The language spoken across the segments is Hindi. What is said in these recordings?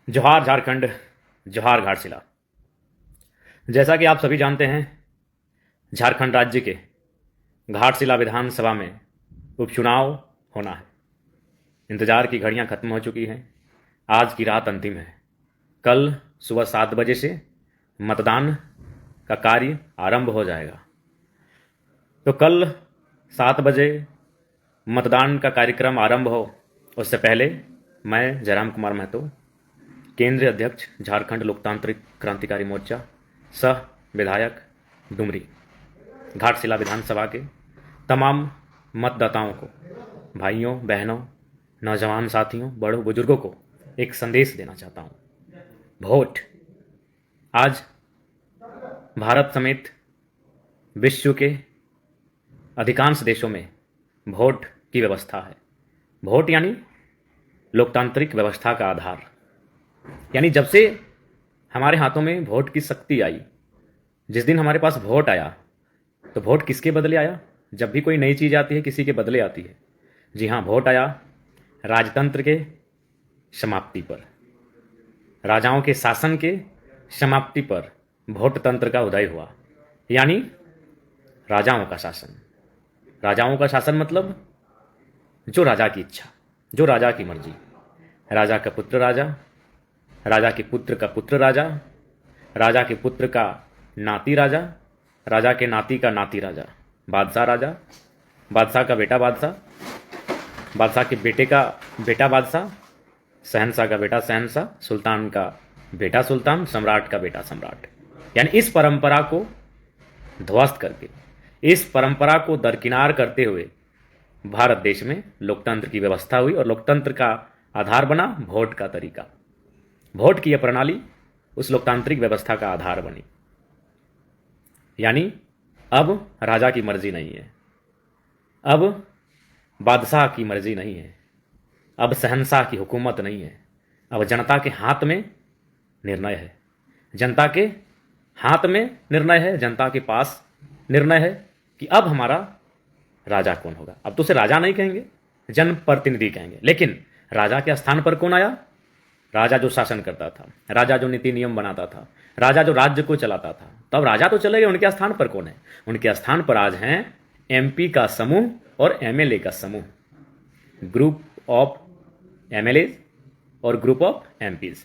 जोहार झारखंड, जोहार घाटशिला। जैसा कि आप सभी जानते हैं, झारखंड राज्य के घाटशिला विधानसभा में उपचुनाव होना है। इंतजार की घड़ियां खत्म हो चुकी हैं। आज की रात अंतिम है। कल सुबह 7 बजे से मतदान का कार्य आरंभ हो जाएगा। तो कल 7 बजे मतदान का कार्यक्रम आरंभ हो, उससे पहले मैं जयराम कुमार महतो, केंद्रीय अध्यक्ष झारखंड लोकतांत्रिक क्रांतिकारी मोर्चा, सह विधायक डुमरी, घाटशिला विधानसभा के तमाम मतदाताओं को, भाइयों बहनों, नौजवान साथियों, बड़ों बुजुर्गों को एक संदेश देना चाहता हूँ। वोट आज भारत समेत विश्व के अधिकांश देशों में वोट की व्यवस्था है। वोट यानी लोकतांत्रिक व्यवस्था का आधार। यानी जब से हमारे हाथों में वोट की शक्ति आई, जिस दिन हमारे पास वोट आया, तो वोट किसके बदले आया? जब भी कोई नई चीज़ आती है, किसी के बदले आती है। जी हाँ, वोट आया राजतंत्र के समाप्ति पर, राजाओं के शासन के समाप्ति पर वोट तंत्र का उदय हुआ। यानी राजाओं का शासन। राजाओं का शासन मतलब जो राजा की इच्छा, जो राजा की मर्जी। राजा का पुत्र राजा, राजा के पुत्र का पुत्र राजा, राजा के पुत्र का नाती राजा, राजा के नाती का नाती राजा, बादशाह राजा, बादशाह का बेटा बादशाह, बादशाह के बेटे का बेटा बादशाह, शहंशाह का बेटा शहंशाह, सुल्तान का बेटा सुल्तान, सम्राट का बेटा सम्राट। यानी इस परंपरा को ध्वस्त करके, इस परंपरा को दरकिनार करते हुए भारत देश में लोकतंत्र की व्यवस्था हुई और लोकतंत्र का आधार बना वोट का तरीका। वोट की यह प्रणाली उस लोकतांत्रिक व्यवस्था का आधार बनी। यानी अब राजा की मर्जी नहीं है, अब बादशाह की मर्जी नहीं है, अब शहंशाह की हुकूमत नहीं है। अब जनता के हाथ में निर्णय है, जनता के हाथ में निर्णय है, जनता के पास निर्णय है कि अब हमारा राजा कौन होगा। अब तो उसे राजा नहीं कहेंगे, जनप्रतिनिधि कहेंगे। लेकिन राजा के स्थान पर कौन आया? राजा जो शासन करता था, राजा जो नीति नियम बनाता था, राजा जो राज्य को चलाता था। तब राजा तो चले गए, उनके स्थान पर कौन है? उनके स्थान पर आज हैं एमपी का समूह और एमएलए का समूह, ग्रुप ऑफ एमएलए और ग्रुप ऑफ एमपीज।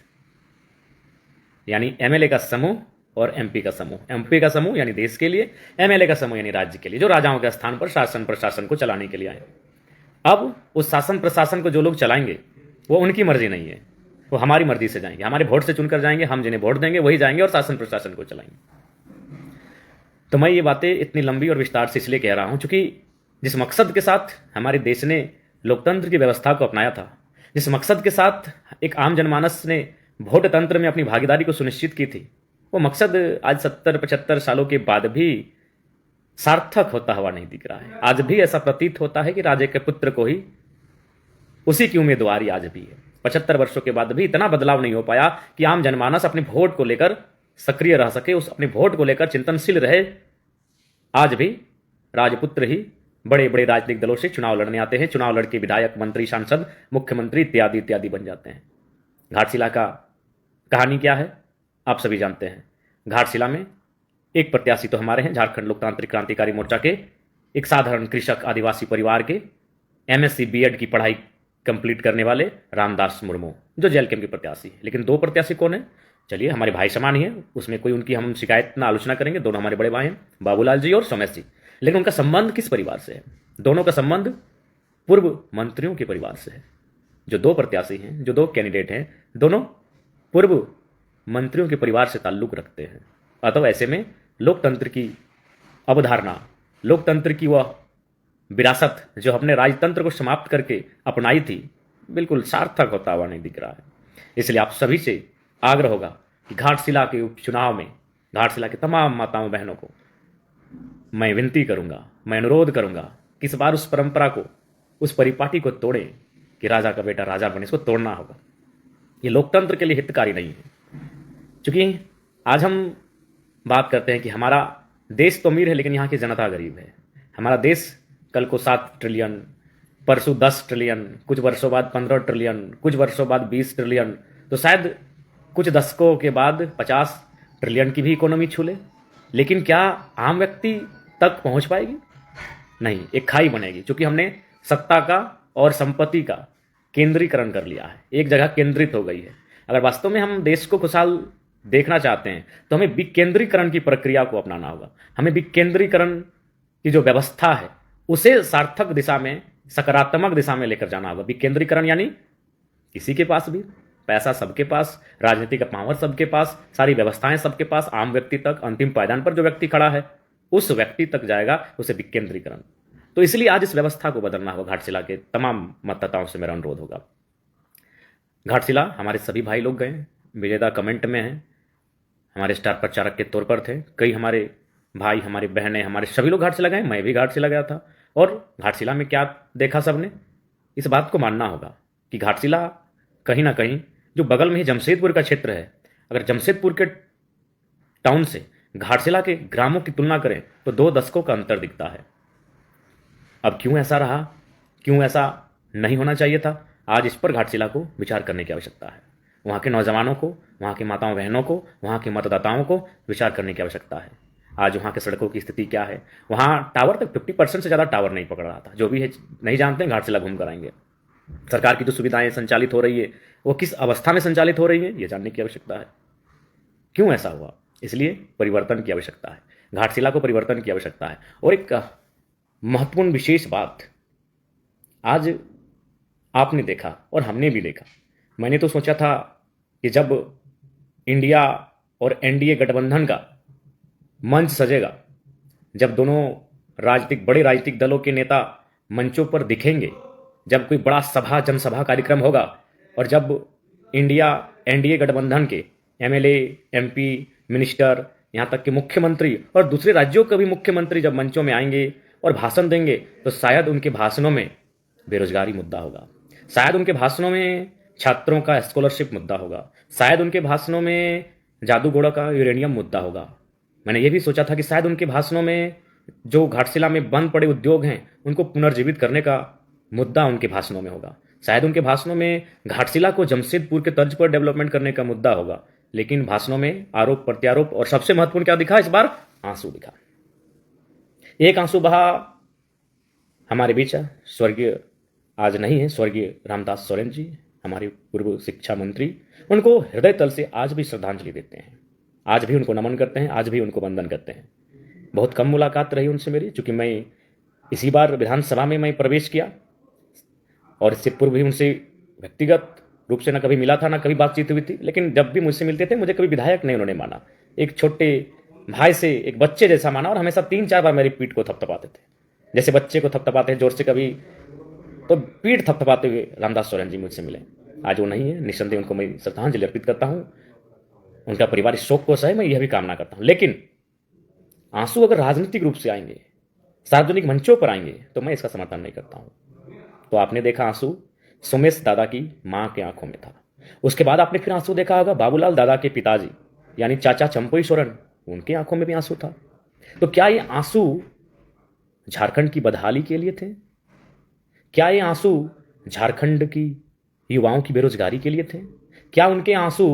यानी एमएलए का समूह और एमपी का समूह। एमपी का समूह यानी देश के लिए, एमएलए का समूह यानी राज्य के लिए, जो राजाओं के स्थान पर शासन प्रशासन को चलाने के लिए आए। अब उस शासन प्रशासन को जो लोग चलाएंगे वो उनकी मर्जी नहीं है, वो हमारी मर्जी से जाएंगे, हमारे वोट से चुनकर जाएंगे। हम जिन्हें वोट देंगे वही जाएंगे और शासन प्रशासन को चलाएंगे। तो मैं ये बातें इतनी लंबी और विस्तार से इसलिए कह रहा हूं, क्योंकि जिस मकसद के साथ हमारे देश ने लोकतंत्र की व्यवस्था को अपनाया था, जिस मकसद के साथ एक आम जनमानस ने वोट तंत्र में अपनी भागीदारी को सुनिश्चित की थी, वो मकसद आज 70-75 सालों के बाद भी सार्थक होता हुआ नहीं दिख रहा है। आज भी ऐसा प्रतीत होता है कि राजा के पुत्र को ही उसी की उम्मीदवारी आज भी है। 75 वर्षों के बाद भी इतना बदलाव नहीं हो पाया कि आम जनमानस अपने वोट को लेकर सक्रिय रह सके, उस अपने वोट को लेकर चिंतनशील रहे। आज भी राजपुत्र ही बड़े बड़े राजनीतिक दलों से चुनाव लड़ने आते हैं, चुनाव लड़के विधायक, मंत्री, सांसद, मुख्यमंत्री इत्यादि इत्यादि बन जाते हैं। घाटशिला का कहानी क्या है आप सभी जानते हैं। घाटशिला में एक प्रत्याशी तो हमारे हैं, झारखंड लोकतांत्रिक क्रांतिकारी मोर्चा के एक साधारण कृषक आदिवासी परिवार के एमएससी बीएड की पढ़ाई कंप्लीट करने वाले रामदास मुर्मू, जो जेएलकेएम के प्रत्याशी है। लेकिन दो प्रत्याशी कौन है? चलिए, हमारे भाई समान ही है, उसमें कोई उनकी हम शिकायत ना आलोचना करेंगे। दोनों हमारे बड़े भाई हैं, बाबूलाल जी और सोमेश जी। लेकिन उनका संबंध किस परिवार से है? दोनों का संबंध पूर्व मंत्रियों के परिवार से है। जो दो प्रत्याशी हैं, जो दो कैंडिडेट हैं, दोनों पूर्व मंत्रियों के परिवार से ताल्लुक रखते हैं। अतः ऐसे में लोकतंत्र की अवधारणा, लोकतंत्र की वह विरासत जो हमने राजतंत्र को समाप्त करके अपनाई थी, बिल्कुल सार्थक होता हुआ नहीं दिख रहा है। इसलिए आप सभी से आग्रह होगा कि घाटशिला के उपचुनाव में घाटशिला के तमाम माताओं बहनों को मैं विनती करूंगा, मैं अनुरोध करूंगा कि इस बार उस परंपरा को, उस परिपाटी को तोड़ें कि राजा का बेटा राजा बने। इसको तोड़ना होगा। ये लोकतंत्र के लिए हितकारी नहीं है। क्योंकि आज हम बात करते हैं कि हमारा देश तो अमीर है लेकिन यहाँ की जनता गरीब है। हमारा देश कल को 7 ट्रिलियन, परसों 10 ट्रिलियन, कुछ वर्षों बाद 15 ट्रिलियन, कुछ वर्षों बाद 20 ट्रिलियन, तो शायद कुछ दशकों के बाद 50 ट्रिलियन की भी इकोनॉमी छू ले, लेकिन क्या आम व्यक्ति तक पहुंच पाएगी? नहीं, एक खाई बनेगी, क्योंकि हमने सत्ता का और संपत्ति का केंद्रीकरण कर लिया है, एक जगह केंद्रित हो गई है। अगर वास्तव में हम देश को खुशहाल देखना चाहते हैं तो हमें विकेंद्रीकरण की प्रक्रिया को अपनाना होगा। हमें विकेंद्रीकरण की जो व्यवस्था है उसे सार्थक दिशा में, सकारात्मक दिशा में लेकर जाना होगा। विकेंद्रीकरण यानी किसी के पास भी पैसा, सबके पास राजनीति का पावर, सबके पास सारी व्यवस्थाएं, सबके पास, आम व्यक्ति तक, अंतिम पायदान पर जो व्यक्ति खड़ा है उस व्यक्ति तक जाएगा, उसे विकेंद्रीकरण। तो इसलिए आज इस व्यवस्था को बदलना होगा। घाटशिला के तमाम मतदाताओं से मेरा अनुरोध होगा। घाटशिला हमारे सभी भाई लोग गए, विजेता कमेंट में हैं, हमारे स्टार प्रचारक के तौर पर थे। कई हमारे भाई, हमारी बहनें, हमारे सभी लोग घाटशिला गए, मैं भी घाटशिला गया था। और घाटशिला में क्या देखा सबने? इस बात को मानना होगा कि घाटशिला कहीं ना कहीं जो बगल में ही जमशेदपुर का क्षेत्र है, अगर जमशेदपुर के टाउन से घाटशिला के ग्रामों की तुलना करें तो 2 दशकों का अंतर दिखता है। अब क्यों ऐसा रहा, क्यों ऐसा नहीं होना चाहिए था? आज इस पर घाटशिला को विचार करने की आवश्यकता है। वहाँ के नौजवानों को, वहाँ की माताओं बहनों को, वहाँ के मतदाताओं को विचार करने की आवश्यकता है। आज वहाँ के सड़कों की स्थिति क्या है? वहाँ टावर तक 50% से ज़्यादा टावर नहीं पकड़ रहा था। जो भी है नहीं जानते हैं, घाटशिला घूम कर आएंगे। सरकार की जो सुविधाएं संचालित हो रही है वो किस अवस्था में संचालित हो रही है, ये जानने की आवश्यकता है। क्यों ऐसा हुआ? इसलिए परिवर्तन की आवश्यकता है। घाटशिला को परिवर्तन की आवश्यकता है। और एक महत्वपूर्ण विशेष बात आज आपने देखा और हमने भी देखा। मैंने तो सोचा था कि जब इंडिया और एनडीए गठबंधन का मंच सजेगा, जब दोनों बड़े राजनीतिक दलों के नेता मंचों पर दिखेंगे, जब कोई बड़ा सभा, जनसभा कार्यक्रम होगा, और जब इंडिया एनडीए गठबंधन के एमएलए, एमपी, मिनिस्टर, यहाँ तक कि मुख्यमंत्री और दूसरे राज्यों के भी मुख्यमंत्री जब मंचों में आएंगे और भाषण देंगे, तो शायद उनके भाषणों में बेरोजगारी मुद्दा होगा, शायद उनके भाषणों में छात्रों का स्कॉलरशिप मुद्दा होगा, शायद उनके भाषणों में जादूगोड़ा का यूरेनियम मुद्दा होगा। मैंने ये भी सोचा था कि शायद उनके भाषणों में जो घाटशिला में बंद पड़े उद्योग हैं उनको पुनर्जीवित करने का मुद्दा उनके भाषणों में होगा। शायद उनके भाषणों में घाटशिला को जमशेदपुर के तर्ज पर डेवलपमेंट करने का मुद्दा होगा। लेकिन भाषणों में आरोप प्रत्यारोप, और सबसे महत्वपूर्ण क्या दिखा इस बार? आंसू दिखा। एक आंसू बहा हमारे बीच स्वर्गीय, आज नहीं है, स्वर्गीय रामदास सोरेन जी, हमारे पूर्व शिक्षा मंत्री। उनको हृदय तल से आज भी श्रद्धांजलि देते हैं, आज भी उनको नमन करते हैं, आज भी उनको वंदन करते हैं। बहुत कम मुलाकात रही उनसे मेरी, चूंकि मैं इसी बार विधानसभा में मैं प्रवेश किया और इससे पूर्व भी उनसे व्यक्तिगत रूप से न कभी मिला था, न कभी बातचीत हुई थी। लेकिन जब भी मुझसे मिलते थे मुझे कभी विधायक नहीं उन्होंने माना, एक छोटे भाई से, एक बच्चे जैसा माना, और हमेशा 3-4 बार मेरी पीठ को थपथपाते थे, जैसे बच्चे को थपथपाते हैं जोर से कभी, तो पीठ थपथपाते हुए रामदास सोरेन जी मुझसे मिले। आज वो नहीं है, निस्संदेह उनको मैं श्रद्धांजलि अर्पित करता हूँ। उनका परिवार इस शोक को सहे, मैं यह भी कामना करता हूँ। लेकिन आंसू अगर राजनीतिक रूप से आएंगे, सार्वजनिक मंचों पर आएंगे, तो मैं इसका समर्थन नहीं करता हूँ। तो आपने देखा आंसू सुमेश दादा की मां के आंखों में था। उसके बाद आपने फिर आंसू देखा होगा बाबूलाल दादा के पिताजी यानी चाचा चंपोई सोरेन, उनके आंखों में भी आंसू था। तो क्या ये आंसू झारखंड की बदहाली के लिए थे? क्या ये आंसू झारखंड की युवाओं की बेरोजगारी के लिए थे? क्या उनके आंसू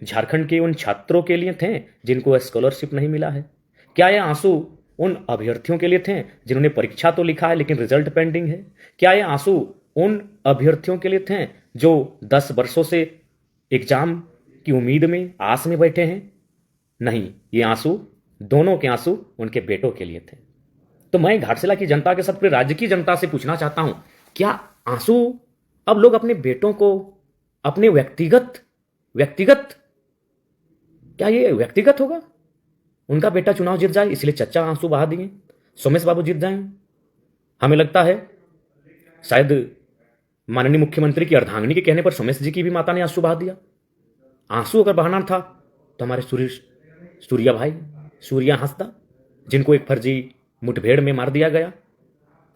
झारखंड के उन छात्रों के लिए थे जिनको स्कॉलरशिप नहीं मिला है? क्या ये आंसू उन अभ्यर्थियों के लिए थे जिन्होंने परीक्षा तो लिखा है लेकिन रिजल्ट पेंडिंग है? क्या ये आंसू उन अभ्यर्थियों के लिए थे जो 10 वर्षों से एग्जाम की उम्मीद में, आस में बैठे हैं? नहीं, ये आंसू, दोनों के आंसू उनके बेटों के लिए थे। तो मैं घाटशिला की जनता के साथ पूरे राज्य की जनता से पूछना चाहता हूं, क्या आंसू अब लोग अपने बेटों को, अपने व्यक्तिगत, क्या ये व्यक्तिगत होगा? उनका बेटा चुनाव जीत जाए इसलिए चच्चा आंसू बहा दिए, सोमेश बाबू जीत जाएं। हमें लगता है शायद माननीय मुख्यमंत्री की अर्धांगिनी के कहने पर सोमेश जी की भी माता ने आंसू बहा दिया। आंसू अगर बहाना था तो हमारे सूर्या भाई, सूर्या हंसदा, जिनको एक फर्जी मुठभेड़ में मार दिया गया,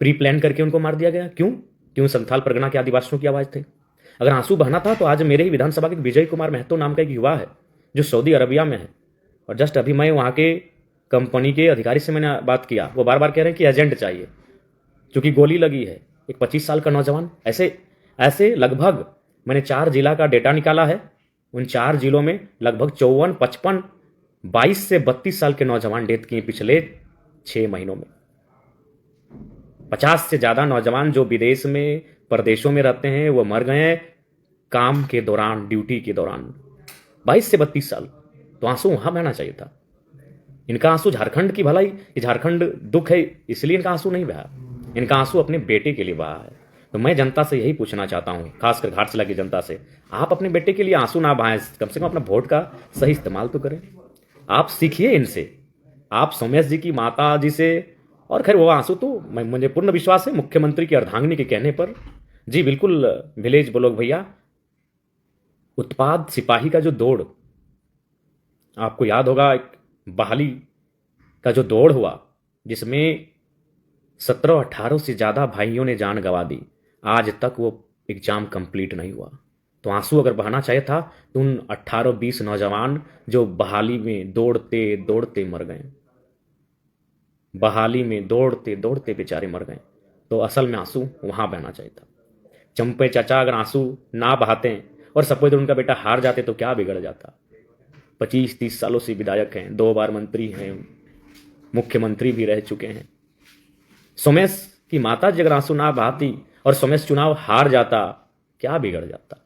प्री प्लान करके उनको मार दिया गया। क्यों? संथाल परगना के आदिवासियों की आवाज थे। अगर आंसू बहाना था तो आज मेरे ही विधानसभा के विजय कुमार महतो नाम का एक युवा है जो सऊदी अरबिया में है, और जस्ट अभी मैं वहां के कंपनी के अधिकारी से मैंने बात किया, वो बार बार कह रहे हैं कि एजेंट चाहिए क्योंकि गोली लगी है। एक 25 साल का नौजवान, ऐसे लगभग मैंने 4 जिला का डेटा निकाला है उन 4 जिलों में लगभग 54, 55, 22 से 32 साल के नौजवान डेथ किए पिछले 6 महीनों में। 50 से ज़्यादा नौजवान जो विदेश में, प्रदेशों में रहते हैं, वो मर गए हैं काम के दौरान, ड्यूटी के दौरान। 22 से 32 साल, तो आंसू वहां बहना चाहिए था। इनका आंसू झारखंड की भलाई, झारखंड दुख है इसलिए इनका आंसू नहीं बहा, इनका आंसू अपने बेटे के लिए बहा है। तो मैं जनता से यही पूछना चाहता हूं, खासकर घाटशिला की जनता से, आप अपने बेटे के लिए आंसू ना बहाएं, कम से कम अपना वोट का सही इस्तेमाल तो करें। आप सीखिए इनसे, आप सोमेश जी की माता जी से। और खैर वो आंसू तो मुझे पूर्ण विश्वास है मुख्यमंत्री की अर्धांगिनी के कहने पर, जी बिल्कुल विलेज ब्लॉक भैया, उत्पाद सिपाही का जो दौड़, आपको याद होगा एक बहाली का जो दौड़ हुआ जिसमें 17-18 से ज़्यादा भाइयों ने जान गंवा दी, आज तक वो एग्जाम कंप्लीट नहीं हुआ। तो आंसू अगर बहाना चाहिए था तो उन 18-20 नौजवान जो बहाली में दौड़ते दौड़ते मर गए, बहाली में दौड़ते दौड़ते बेचारे मर गए, तो असल में आंसू वहां बहना चाहिए था। चंपे चाचा अगर आंसू ना बहाते और सपोज उनका बेटा हार जाते तो क्या बिगड़ जाता। 25-30 सालों से विधायक हैं, 2 बार मंत्री हैं, मुख्यमंत्री भी रह चुके हैं। सोमेश की माता जी अगर आंसू ना बहाती और सोमेश चुनाव हार जाता, क्या बिगड़ जाता।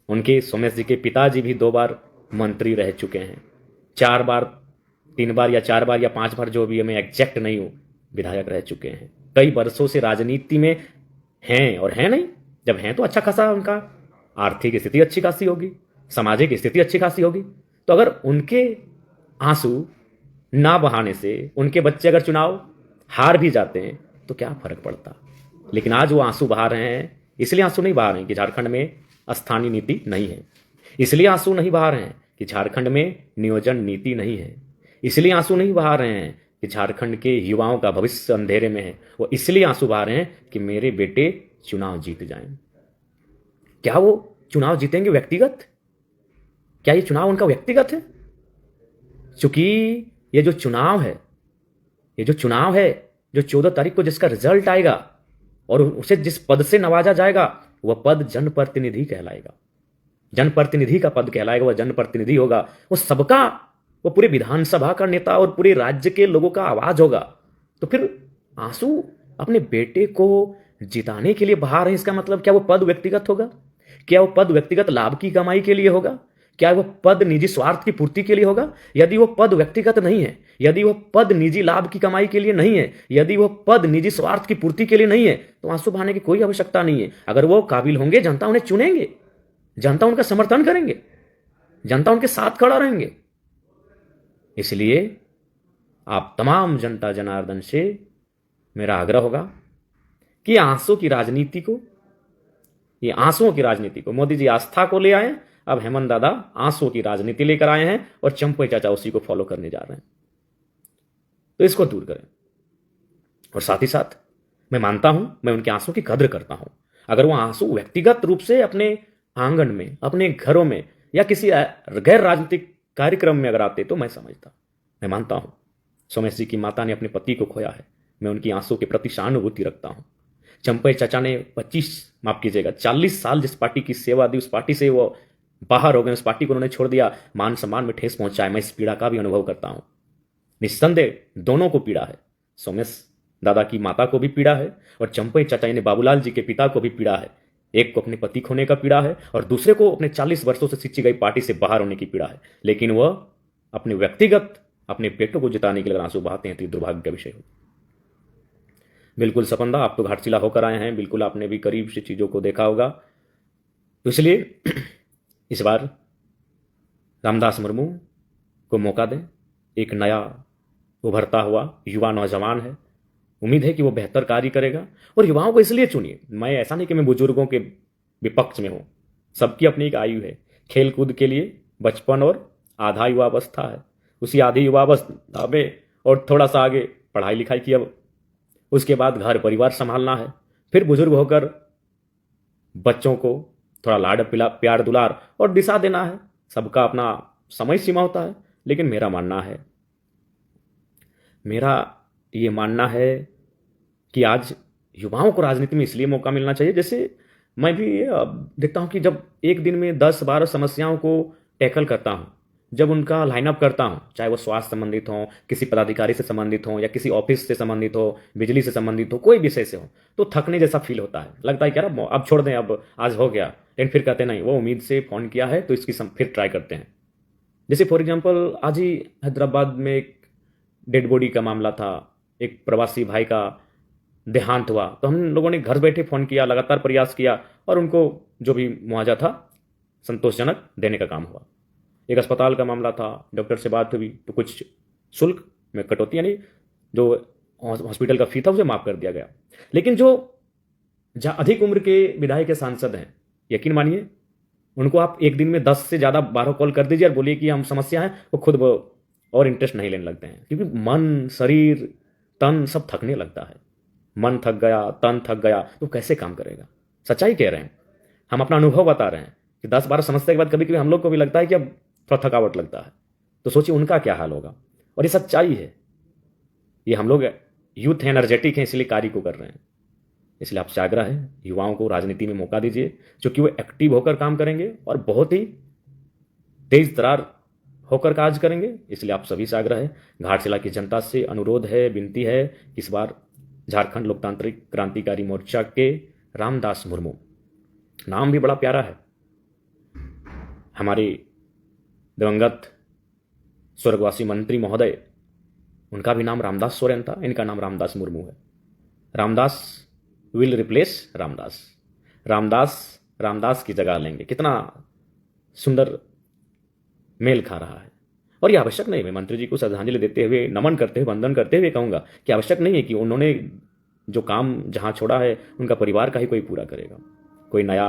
उनके सोमेश जी के पिताजी भी 2 बार मंत्री रह चुके हैं, 4 बार, 3 बार या 4 बार या 5 बार, जो भी, मैं एग्जैक्ट नहीं हूं, विधायक रह चुके हैं। कई वर्षों से राजनीति में हैं, और हैं नहीं, जब हैं तो अच्छा खासा उनका आर्थिक स्थिति अच्छी खासी होगी, सामाजिक स्थिति अच्छी खासी होगी। तो अगर उनके आंसू ना बहाने से उनके बच्चे अगर चुनाव हार भी जाते हैं तो क्या फर्क पड़ता। लेकिन आज वो आंसू बहा रहे हैं, इसलिए आंसू नहीं बहा रहे हैं कि झारखंड में स्थानीय नीति नहीं है, इसलिए आंसू नहीं बहा रहे हैं कि झारखंड में नियोजन नीति नहीं है, इसलिए आंसू नहीं बहा रहे हैं कि झारखंड के युवाओं का भविष्य अंधेरे में है, वो इसलिए आंसू बहा रहे हैं कि मेरे बेटे चुनाव जीत जाएं। क्या वो चुनाव जीतेंगे व्यक्तिगत? क्या ये चुनाव उनका व्यक्तिगत है? चूंकि ये जो चुनाव है, ये जो चुनाव है, जो 14 तारीख को जिसका रिजल्ट आएगा और उसे जिस पद से नवाजा जाएगा, वह पद जनप्रतिनिधि कहलाएगा, जनप्रतिनिधि का पद कहलाएगा, वह जनप्रतिनिधि होगा, वो सबका, वो पूरे विधानसभा का नेता और पूरे राज्य के लोगों का आवाज होगा। तो फिर आंसू अपने बेटे को जिताने के लिए बहा रहे हैं, इसका मतलब क्या वो पद व्यक्तिगत होगा? क्या वो पद व्यक्तिगत लाभ की कमाई के लिए होगा? क्या वो पद निजी स्वार्थ की पूर्ति के लिए होगा? यदि वो पद व्यक्तिगत नहीं है, यदि वो पद निजी लाभ की कमाई के लिए नहीं है, यदि वो पद निजी स्वार्थ की पूर्ति के लिए नहीं है, तो आंसू बहाने की कोई आवश्यकता नहीं है। अगर वो काबिल होंगे, जनता उन्हें चुनेंगे, जनता उनका समर्थन करेंगे, जनता उनके साथ खड़ा रहेंगे। इसलिए आप तमाम जनता जनार्दन से मेरा आग्रह होगा कि आंसू की राजनीति को, ये आंसुओं की राजनीति को, मोदी जी आस्था को ले आए, अब हेमंत दादा आंसुओं की राजनीति लेकर आए हैं और चंपे चाचा उसी को फॉलो करने जा रहे हैं। तो इसको दूर करें। और साथ ही साथ मैं मानता हूं, मैं उनके आंसू की कद्र करता हूं। अगर वो आंसू व्यक्तिगत रूप से अपने आंगन में, अपने घरों में या किसी गैर राजनीतिक कार्यक्रम में अगर आते तो मैं समझता, मैं मानता हूं सोमेश जी की माता ने अपने पति को खोया है, मैं उनकी आंसू के प्रति सहानुभूति रखता हूं। चंपे चाचा ने 40 साल जिस पार्टी की सेवा दी, उस पार्टी से वो बाहर हो गए, उस पार्टी को उन्होंने छोड़ दिया, मान सम्मान में ठेस पहुंचाए। मैं इस पीड़ा का भी अनुभव करता हूं। निस्संदेह दोनों को पीड़ा है, सोमेश दादा की माता को भी पीड़ा है और चंपे चाचा ने बाबूलाल जी के पिता को भी पीड़ा है। एक को अपने पति खोने का पीड़ा है और दूसरे को अपने 40 वर्षों से सिंची गई पार्टी से बाहर होने की पीड़ा है। लेकिन वह अपने व्यक्तिगत अपने बेटों को जिताने के लिए आंसू बहाते हैं तो दुर्भाग्य का विषय हो। बिल्कुल सपंदा, आप तो घाटशिला होकर आए हैं, बिल्कुल आपने भी करीब से चीजों को देखा होगा। तो इसलिए इस बार रामदास मुर्मू को मौका दें। एक नया उभरता हुआ युवा नौजवान है, उम्मीद है कि वो बेहतर कार्य करेगा। और युवाओं को इसलिए चुनिए, मैं ऐसा नहीं कि मैं बुजुर्गों के विपक्ष में हूं, सबकी अपनी एक आयु है। खेल कूद के लिए बचपन और आधा युवावस्था है, उसी आधी युवावस्था में और थोड़ा सा आगे पढ़ाई लिखाई की, अब उसके बाद घर परिवार संभालना है, फिर बुजुर्ग होकर बच्चों को थोड़ा लाड प्यार दुलार और दिशा देना है। सबका अपना समय सीमा होता है, लेकिन मेरा ये मानना है कि आज युवाओं को राजनीति में इसलिए मौका मिलना चाहिए, जैसे मैं भी देखता हूँ कि जब एक दिन में 10-12 समस्याओं को टैकल करता हूँ, जब उनका लाइनअप करता हूँ, चाहे वो स्वास्थ्य संबंधित हो, किसी पदाधिकारी से संबंधित हो, या किसी ऑफिस से संबंधित हो, बिजली से संबंधित हो, कोई विषय से हो, तो थकने जैसा फील होता है। लगता है कि यार अब छोड़ दें, अब आज हो गया। लेकिन फिर कहते नहीं, वो उम्मीद से फ़ोन किया है तो इसकी फिर ट्राई करते हैं। जैसे फॉर एग्जाम्पल आज ही हैदराबाद में एक डेड बॉडी का मामला था, एक प्रवासी भाई का देहांत हुआ, तो हम लोगों ने घर बैठे फ़ोन किया, लगातार प्रयास किया, और उनको जो भी मुआवजा था संतोषजनक देने का काम हुआ। एक अस्पताल का मामला था, डॉक्टर से बात हुई तो कुछ शुल्क में कटौती, यानी जो हॉस्पिटल का फी था उसे माफ़ कर दिया गया। लेकिन जो जहाँ अधिक उम्र के विधायक के सांसद हैं, यकीन मानिए उनको आप एक दिन में 10 से ज़्यादा 12 कॉल कर दीजिए और बोलिए कि हम समस्या है, वो खुद वो और इंटरेस्ट नहीं लेने लगते हैं, क्योंकि मन, शरीर, तन सब थकने लगता है। मन थक गया, तन थक गया तो कैसे काम करेगा? सच्चाई कह रहे हैं, हम अपना अनुभव बता रहे हैं कि 10-12 समस्या के बाद कभी कभी हम लोग को भी लगता है कि अब थोड़ा थकावट लगता है, तो सोचिए उनका क्या हाल होगा। और ये सच्चाई है, ये हम लोग यूथ हैं, एनर्जेटिक हैं, इसलिए कार्य को कर रहे हैं। इसलिए आपसे आग्रह है, युवाओं को राजनीति में मौका दीजिए, क्योंकि वो एक्टिव होकर काम करेंगे और बहुत ही तेज तरार होकर काज करेंगे। इसलिए आप सभी से आग्रह है, घाटशिला की जनता से अनुरोध है, विनती है, इस बार झारखंड लोकतांत्रिक क्रांतिकारी मोर्चा के रामदास मुर्मू, नाम भी बड़ा प्यारा है, हमारे दिवंगत स्वर्गवासी मंत्री महोदय, उनका भी नाम रामदास सोरेन था, इनका नाम रामदास मुर्मू है। रामदास विल रिप्लेस रामदास, रामदास रामदास की जगह लेंगे। कितना सुंदर मेल खा रहा है। और ये आवश्यक नहीं, मैं मंत्री जी को श्रद्धांजलि देते हुए, नमन करते हुए, वंदन करते हुए कहूँगा कि आवश्यक नहीं है कि उन्होंने जो काम जहाँ छोड़ा है उनका परिवार का ही कोई पूरा करेगा। कोई नया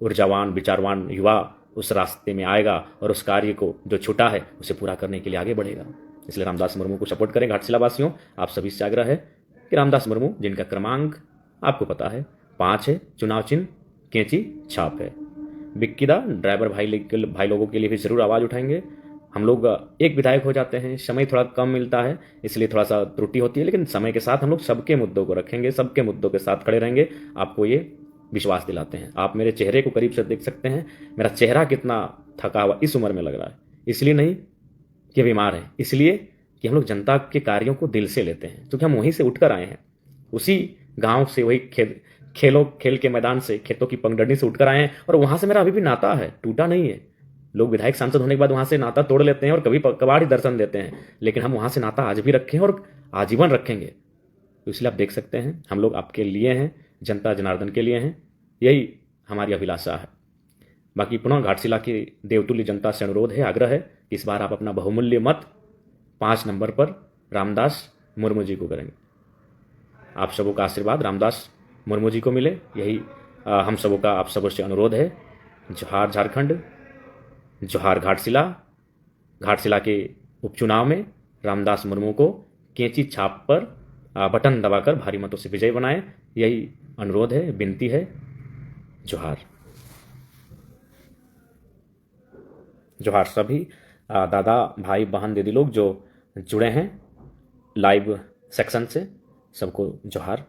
ऊर्जावान, विचारवान युवा उस रास्ते में आएगा और उस कार्य को जो छूटा है उसे पूरा करने के लिए आगे बढ़ेगा। इसलिए रामदास मुर्मू को सपोर्ट करें। घाटशिला वासियों, आप सभी से आग्रह है कि रामदास मुर्मू, जिनका क्रमांक आपको पता है 5 है, चुनाव चिन्ह कैंची छाप है। बिक्कीदा ड्राइवर भाई लोगों के लिए भी जरूर आवाज़ उठाएंगे। हम लोग एक विधायक हो जाते हैं, समय थोड़ा कम मिलता है, इसलिए थोड़ा सा त्रुटि होती है, लेकिन समय के साथ हम लोग सबके मुद्दों को रखेंगे, सबके मुद्दों के साथ खड़े रहेंगे। आपको ये विश्वास दिलाते हैं। आप मेरे चेहरे को करीब से देख सकते हैं, मेरा चेहरा कितना थका हुआ इस उम्र में लग रहा है। इसलिए नहीं कि बीमार है, इसलिए कि हम लोग जनता के कार्यों को दिल से लेते हैं, क्योंकि हम वहीं से उठकर आए हैं, उसी गांव से, वही खेल के मैदान से, खेतों की पगडंडी से उठकर आए हैं, और वहां से मेरा अभी भी नाता है, टूटा नहीं है। लोग विधायक सांसद होने के बाद वहां से नाता तोड़ लेते हैं और कभी कभार ही दर्शन देते हैं, लेकिन हम वहां से नाता आज भी रखें और आजीवन रखेंगे। तो इसलिए आप देख सकते हैं, हम लोग आपके लिए हैं, जनता जनार्दन के लिए हैं, यही हमारी अभिलाषा है। बाकी पुनः घाटशिला की देवतुल्य जनता से अनुरोध है, आग्रह है कि इस बार आप अपना बहुमूल्य मत 5 नंबर पर रामदास मुर्मू जी को करेंगे। आप सबों का आशीर्वाद रामदास मुर्मू जी को मिले, यही हम सबों का आप सबों से अनुरोध है। जोहार झारखंड, जोहार घाटशिला। घाटशिला के उपचुनाव में रामदास मुर्मू को कैंची छाप पर बटन दबाकर भारी मतों से विजय बनाएं, यही अनुरोध है, विनती है। जोहार। जोहार सभी दादा, भाई, बहन, दीदी लोग जो जुड़े हैं लाइव सेक्शन से, सबको जोहार।